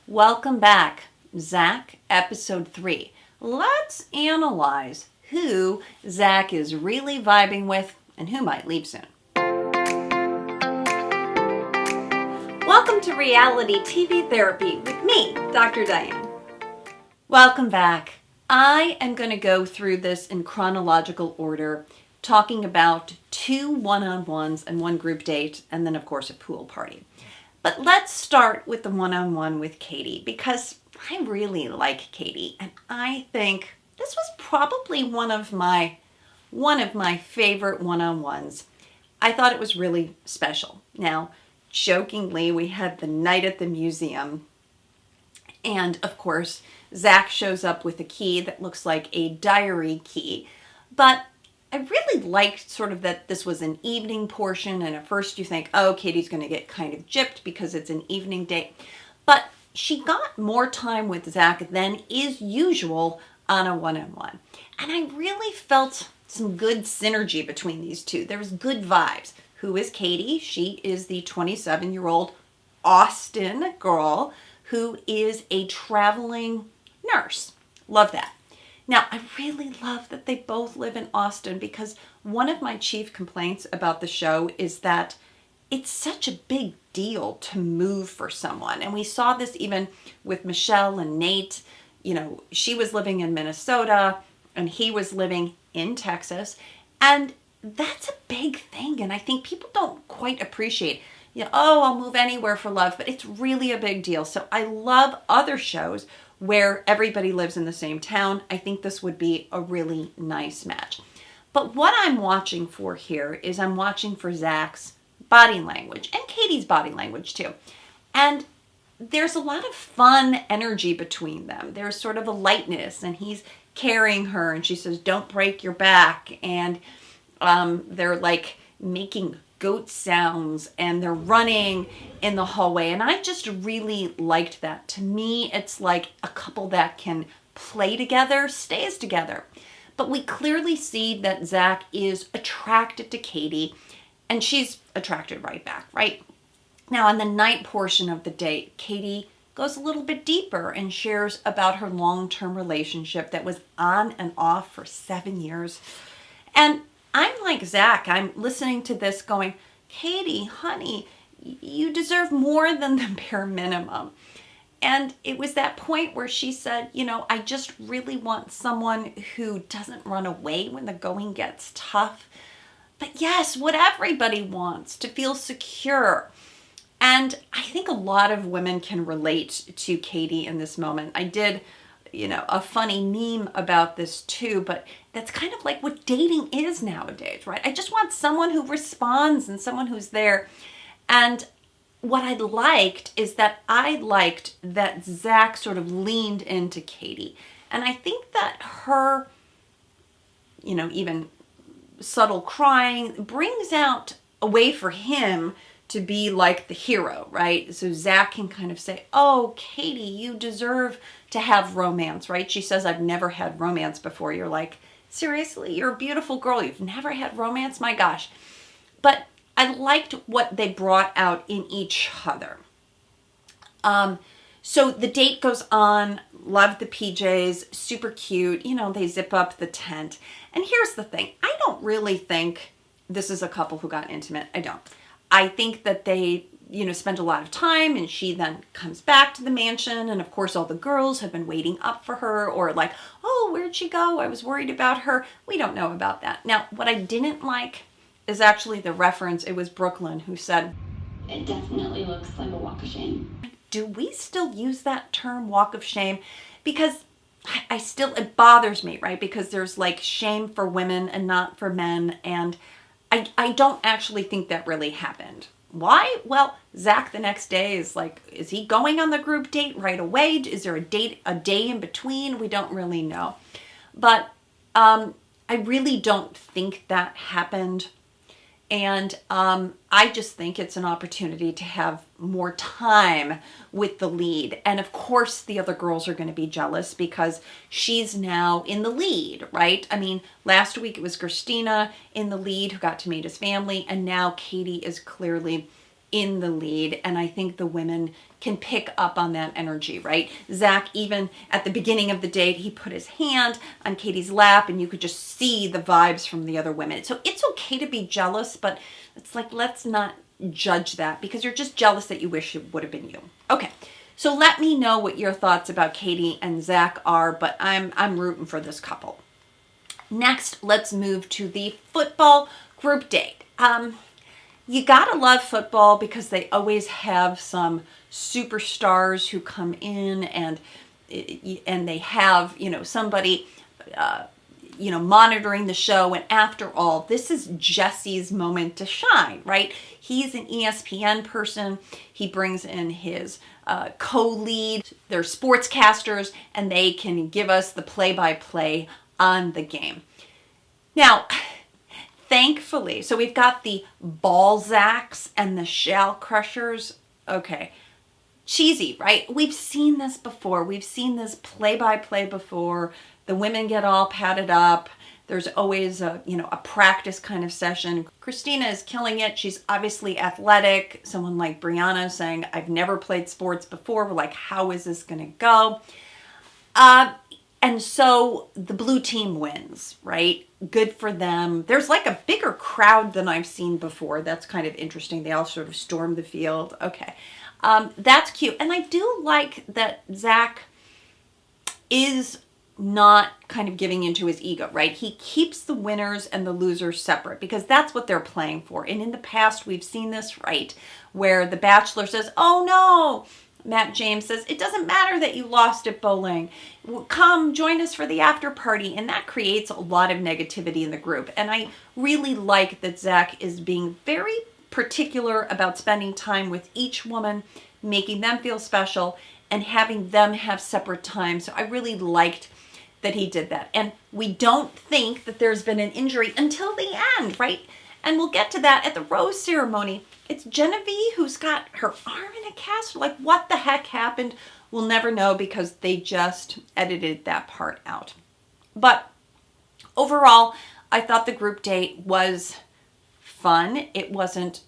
Welcome back, Zach, episode 3. Let's analyze who Zach is really vibing with and who might leave soon. Welcome to Reality TV Therapy with me, Dr. Diane. Welcome back. I am going to go through this in chronological order, talking about 2 one-on-ones and 1 group date, and then of course a pool party. But let's start with the one-on-one with Kaity, because I really like Kaity, and I think this was probably one of my favorite one-on-ones. I thought it was really special. Now, jokingly, we had the night at the museum, and of course, Zach shows up with a key that looks like a diary key, but I really liked sort of that this was an evening portion, and at first you think, oh, Katie's going to get kind of gypped because it's an evening date. But she got more time with Zach than is usual on a one-on-one. And I really felt some good synergy between these two. There was good vibes. Who is Kaity? She is the 27-year-old Austin girl who is a traveling nurse. Love that. Now, I really love that they both live in Austin, because one of my chief complaints about the show is that it's such a big deal to move for someone. And we saw this even with Michelle and Nate. You know, she was living in Minnesota and he was living in Texas. And that's a big thing. And I think people don't quite appreciate, oh, I'll move anywhere for love, but it's really a big deal. So I love other shows where everybody lives in the same town. I think this would be a really nice match. But what I'm watching for here is I'm watching for Zach's body language and Katie's body language too. And there's a lot of fun energy between them. There's sort of a lightness, and he's carrying her and she says, don't break your back. And they're like making goat sounds and they're running in the hallway, and I just really liked that. To me, it's like a couple that can play together, stays together. But we clearly see that Zach is attracted to Kaity, and she's attracted right back, right? Now, on the night portion of the date, Kaity goes a little bit deeper and shares about her long-term relationship that was on and off for 7 years. And I'm like Zach, I'm listening to this going, Kaity, honey, you deserve more than the bare minimum. And it was that point where she said, I just really want someone who doesn't run away when the going gets tough. But yes, what everybody wants, to feel secure. And I think a lot of women can relate to Kaity in this moment. I did a funny meme about this too, but that's kind of like what dating is nowadays, right? I just want someone who responds and someone who's there. And what I liked is that I liked that Zach sort of leaned into Kaity. And I think that her, even subtle crying brings out a way for him to be like the hero, right? So Zach can kind of say, oh, Kaity, you deserve to have romance, right? She says, I've never had romance before. You're like, seriously? You're a beautiful girl. You've never had romance? My gosh. But I liked what they brought out in each other. So the date goes on. Love the PJs. Super cute. They zip up the tent. And here's the thing. I don't really think this is a couple who got intimate. I don't. I think that they, spend a lot of time, and she then comes back to the mansion. And of course, all the girls have been waiting up for her, or like, oh, where'd she go? I was worried about her. We don't know about that. Now, what I didn't like is actually the reference. It was Brooklyn who said, it definitely looks like a walk of shame. Do we still use that term, walk of shame? Because it bothers me, right? Because there's like shame for women and not for men. And I don't actually think that really happened. Why? Well, Zach the next day is like, is he going on the group date right away? Is there a day in between? We don't really know. But I really don't think that happened. And I just think it's an opportunity to have more time with the lead. And of course, the other girls are going to be jealous because she's now in the lead, right? I mean, last week it was Christina in the lead who got to meet his family. And now Kaity is clearly in the lead, and I think the women can pick up on that energy, right? Zach, even at the beginning of the date, he put his hand on Katie's lap and you could just see the vibes from the other women. So it's okay to be jealous, but it's like, let's not judge that because you're just jealous that you wish it would have been you. Okay, so let me know what your thoughts about Kaity and Zach are, but I'm rooting for this couple. Next, let's move to the football group date. You gotta love football because they always have some superstars who come in and they have, somebody, monitoring the show. And after all, this is Jesse's moment to shine, right? He's an ESPN person. He brings in his co-lead, they're sportscasters, and they can give us the play-by-play on the game. Now, thankfully, so we've got the Balzacs and the Shell Crushers. Okay, cheesy, right? We've seen this before. We've seen this play-by-play before. The women get all padded up. There's always a practice kind of session. Christina is killing it. She's obviously athletic. Someone like Brianna saying, I've never played sports before. We're like, how is this going to go? And so the blue team wins, right? Good for them. There's like a bigger crowd than I've seen before. That's kind of interesting. They all sort of storm the field. Okay. That's cute. And I do like that Zach is not kind of giving into his ego, right? He keeps the winners and the losers separate because that's what they're playing for. And in the past, we've seen this, right? Where the bachelor says, oh no, Matt James says, it doesn't matter that you lost at bowling. Come join us for the after party. And that creates a lot of negativity in the group. And I really like that Zach is being very particular about spending time with each woman, making them feel special, and having them have separate time. So I really liked that he did that. And we don't think that there's been an injury until the end, right? And we'll get to that at the rose ceremony. It's Genevie who's got her arm in a cast. Like, what the heck happened? We'll never know because they just edited that part out. But overall, I thought the group date was fun. It wasn't,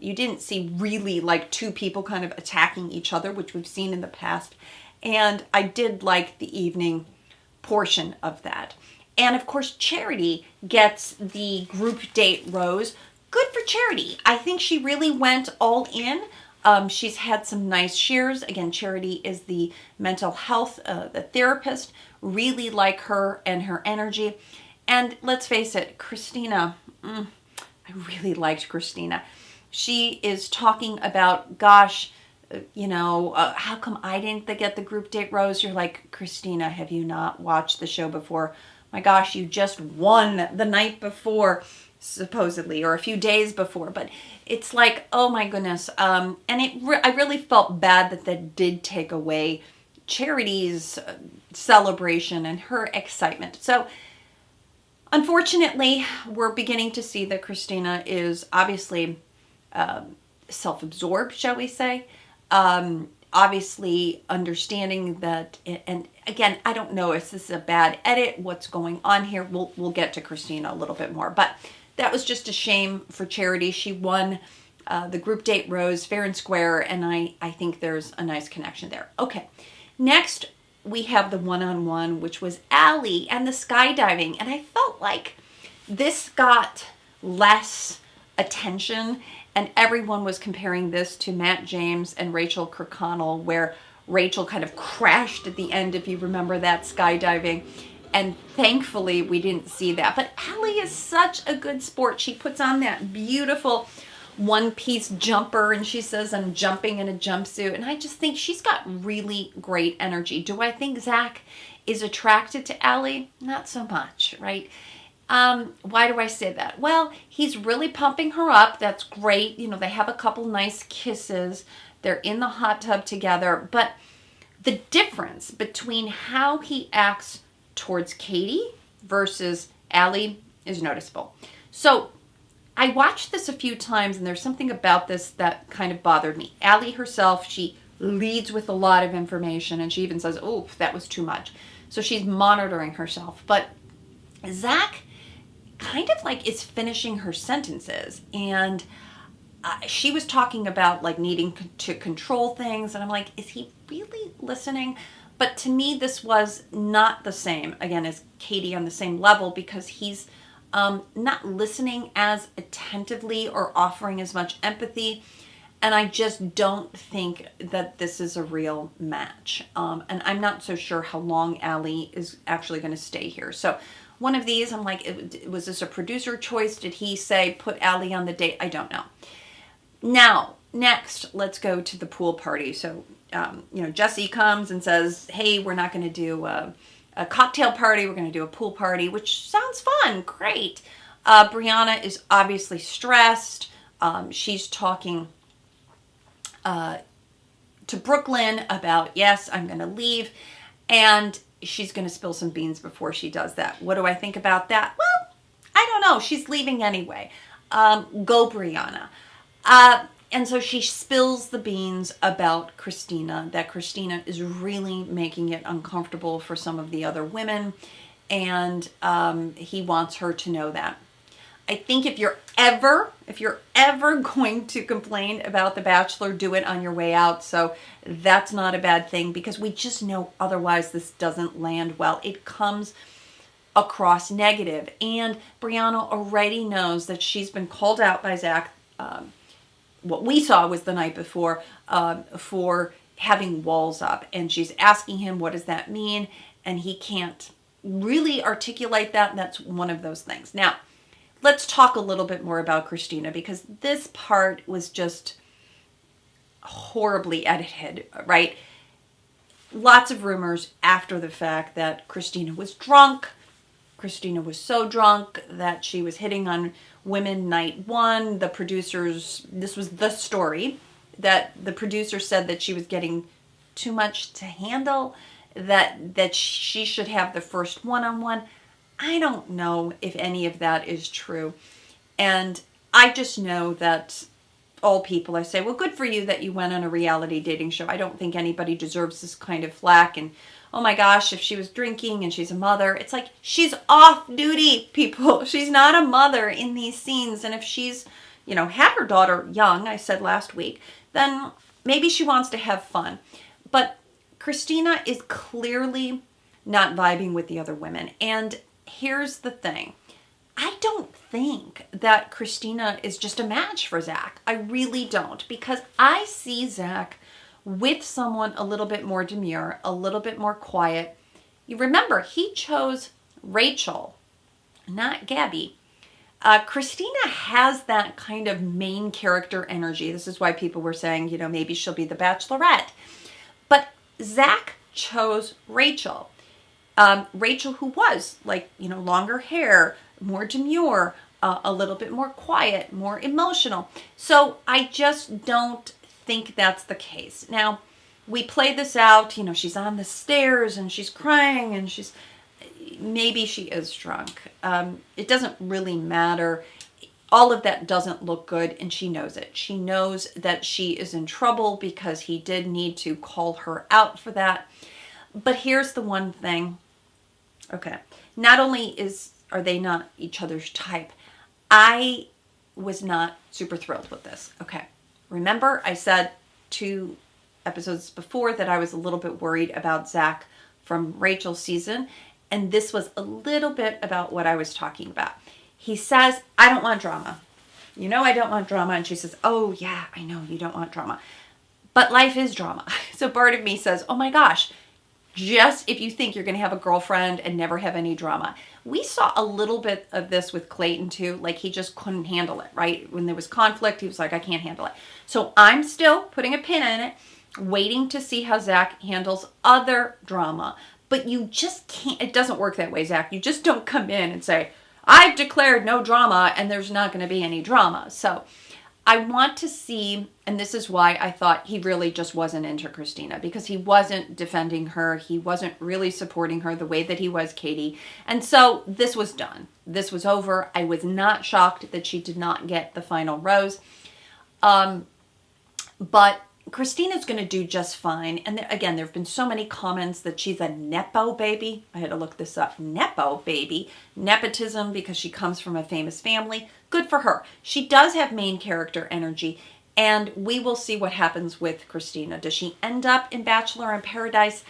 you didn't see really like two people kind of attacking each other, which we've seen in the past. And I did like the evening portion of that. And of course, Charity gets the group date rose. Good for Charity. I think she really went all in. She's had some nice shares. Again, Charity is the mental health, the therapist. Really like her and her energy. And let's face it, Christina, I really liked Christina. She is talking about, gosh, how come I didn't get the group date rose? You're like, Christina, have you not watched the show before? My gosh, you just won the night before, supposedly, or a few days before. But it's like, oh my goodness. And I really felt bad that did take away Charity's celebration and her excitement. So unfortunately, we're beginning to see that Christina is obviously self-absorbed, shall we say. Obviously understanding that, and again, I don't know if this is a bad edit, what's going on here. We'll get to Christina a little bit more, but that was just a shame for Charity. She won the group date rose fair and square, and I think there's a nice connection there. Okay, next we have the one-on-one, which was Allie and the skydiving, and I felt like this got less attention. And everyone was comparing this to Matt James and Rachel Kirkconnell, where Rachel kind of crashed at the end, if you remember that skydiving. And thankfully, we didn't see that. But Allie is such a good sport. She puts on that beautiful one-piece jumper, and she says, I'm jumping in a jumpsuit. And I just think she's got really great energy. Do I think Zach is attracted to Allie? Not so much, right? Why do I say that? Well, he's really pumping her up. That's great. They have a couple nice kisses. They're in the hot tub together. But the difference between how he acts towards Kaity versus Allie is noticeable. So I watched this a few times, and there's something about this that kind of bothered me. Allie herself, she leads with a lot of information, and she even says, oh, that was too much. So she's monitoring herself. But Zach kind of like is finishing her sentences, and she was talking about like needing to control things, and I'm like, is he really listening? But to me, this was not the same, again, as Kaity on the same level, because he's not listening as attentively or offering as much empathy. And I just don't think that this is a real match. And I'm not so sure how long Allie is actually going to stay here. So one of these, I'm like, was this a producer choice? Did he say, put Allie on the date? I don't know. Now, next, let's go to the pool party. So, Jesse comes and says, hey, we're not going to do a cocktail party. We're going to do a pool party, which sounds fun. Great. Brianna is obviously stressed. She's talking to Brooklyn about, yes, I'm going to leave. And she's going to spill some beans before she does that. What do I think about that? Well, I don't know. She's leaving anyway. Go Brianna. And so she spills the beans about Christina, that Christina is really making it uncomfortable for some of the other women, and he wants her to know that. I think if you're ever going to complain about The Bachelor, do it on your way out. So that's not a bad thing, because we just know otherwise this doesn't land well. It comes across negative, and Brianna already knows that she's been called out by Zach. What we saw was the night before, for having walls up, and she's asking him, what does that mean? And he can't really articulate that, and that's one of those things. Now, let's talk a little bit more about Christina, because this part was just horribly edited, right? Lots of rumors after the fact that Christina was drunk. Christina was so drunk that she was hitting on women night one. The producers, this was the story, that the producer said that she was getting too much to handle, that she should have the first one-on-one. I don't know if any of that is true. And I just know that all people, I say, well, good for you that you went on a reality dating show. I don't think anybody deserves this kind of flack. And oh my gosh, if she was drinking and she's a mother, it's like, she's off duty, people. She's not a mother in these scenes. And if she's, had her daughter young, I said last week, then maybe she wants to have fun. But Christina is clearly not vibing with the other women. And here's the thing. I don't think that Christina is just a match for Zach. I really don't, because I see Zach with someone a little bit more demure, a little bit more quiet. You remember, he chose Rachel, not Gabby. Christina has that kind of main character energy. This is why people were saying, maybe she'll be the Bachelorette. But Zach chose Rachel. Rachel, who was longer hair, more demure, a little bit more quiet, more emotional. So I just don't think that's the case. Now, we play this out, she's on the stairs and she's crying and maybe she is drunk. It doesn't really matter. All of that doesn't look good, and she knows it. She knows that she is in trouble because he did need to call her out for that. But here's the one thing. Okay. Not only are they not each other's type, I was not super thrilled with this. Okay. Remember, I said 2 episodes before that I was a little bit worried about Zach from Rachel's season, and this was a little bit about what I was talking about. He says, I don't want drama. I don't want drama. And she says, oh yeah, I know you don't want drama. But life is drama. So part of me says, oh my gosh, just if you think you're going to have a girlfriend and never have any drama. We saw a little bit of this with Clayton too. Like, he just couldn't handle it, right? When there was conflict, he was like, I can't handle it. So I'm still putting a pin in it, waiting to see how Zach handles other drama. But you just can't, it doesn't work that way, Zach. You just don't come in and say, I've declared no drama, and there's not going to be any drama. So I want to see, and this is why I thought he really just wasn't into Christina, because he wasn't defending her. He wasn't really supporting her the way that he was Kaity. And so this was done. This was over. I was not shocked that she did not get the final rose. But Christina's going to do just fine. And again, there have been so many comments that she's a Nepo baby. I had to look this up. Nepo baby. Nepotism because she comes from a famous family. Good for her. She does have main character energy. And we will see what happens with Christina. Does she end up in Bachelor in Paradise?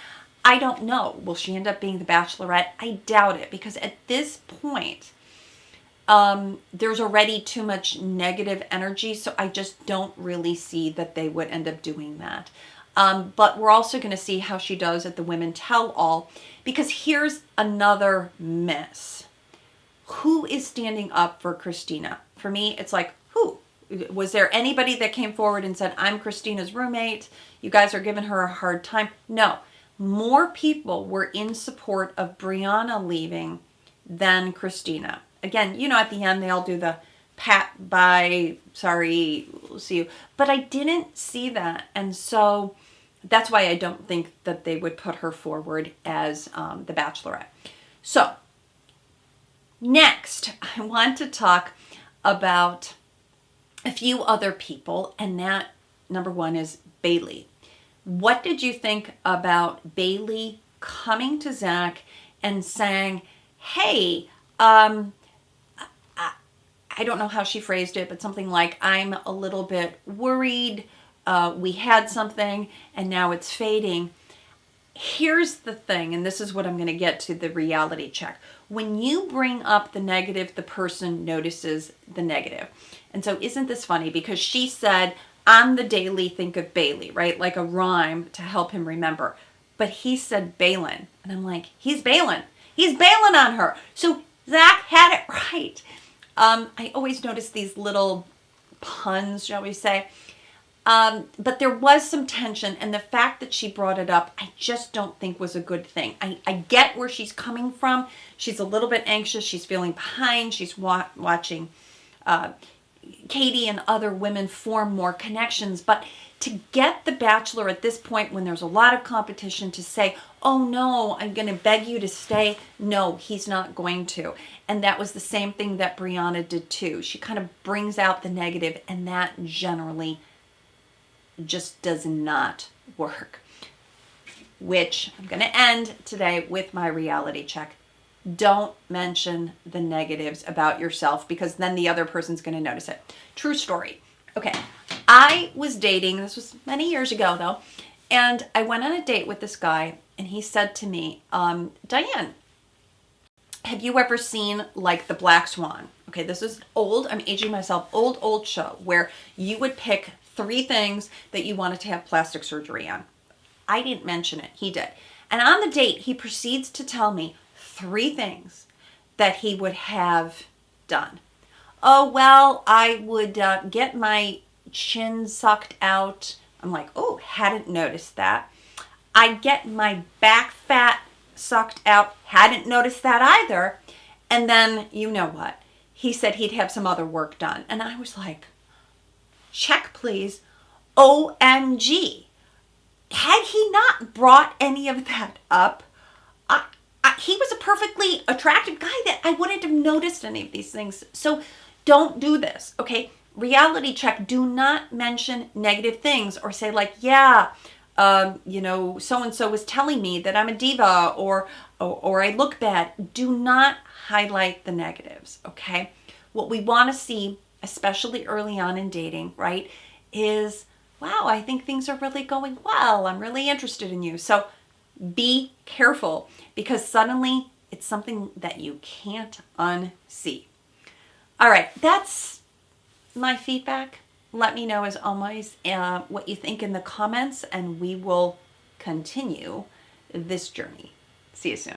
I don't know. Will she end up being the Bachelorette? I doubt it, because at this point, there's already too much negative energy, so I just don't really see that they would end up doing that. But we're also going to see how she does at the Women Tell All, because here's another miss. Who is standing up for Christina? For me, it's like, who? Was there anybody that came forward and said, I'm Christina's roommate, you guys are giving her a hard time? No. More people were in support of Brianna leaving than Christina. Again, at the end, they all do the pat, bye, sorry, we'll see you. But I didn't see that. And so that's why I don't think that they would put her forward as the Bachelorette. So next, I want to talk about a few other people, and that number one is Bailey. What did you think about Bailey coming to Zach and saying, hey, I don't know how she phrased it, but something like, I'm a little bit worried, we had something and now it's fading. Here's the thing, and this is what I'm going to get to the reality check. When you bring up the negative, the person notices the negative. And so isn't this funny? Because she said, on the daily, think of Bailey, right? Like a rhyme to help him remember. But he said Balin. And I'm like, he's Balin. He's Balin on her. So Zach had it right. I always notice these little puns, shall we say. But there was some tension, and the fact that she brought it up, I just don't think was a good thing. I get where she's coming from. She's a little bit anxious. She's feeling behind. She's watching Kaity and other women form more connections. But to get the Bachelor at this point, when there's a lot of competition, to say, oh no, I'm going to beg you to stay. No, he's not going to. And that was the same thing that Brianna did too. She kind of brings out the negative, and that generally just does not work. Which I'm going to end today with my reality check. Don't mention the negatives about yourself, because then the other person's going to notice it. True story. Okay. I was dating, this was many years ago though, and I went on a date with this guy, and he said to me, Diane, have you ever seen like The Black Swan? Okay, this is old. I'm aging myself. Old show where you would pick 3 things that you wanted to have plastic surgery on. I didn't mention it. He did. And on the date, he proceeds to tell me 3 things that he would have done. Oh, well, I would get my chin sucked out. I'm like, oh, hadn't noticed that. I'd get my back fat sucked out. Hadn't noticed that either. And then, you know what? He said he'd have some other work done. And I was like, check, please. OMG. Had he not brought any of that up, he was a perfectly attractive guy that I wouldn't have noticed any of these things. So don't do this, okay? Reality check. Do not mention negative things or say like, yeah, so-and-so was telling me that I'm a diva or I look bad. Do not highlight the negatives, okay? What we want to see, especially early on in dating, right, is, wow, I think things are really going well. I'm really interested in you. So be careful, because suddenly it's something that you can't unsee. All right, that's my feedback. Let me know, as always, what you think in the comments, and we will continue this journey. See you soon.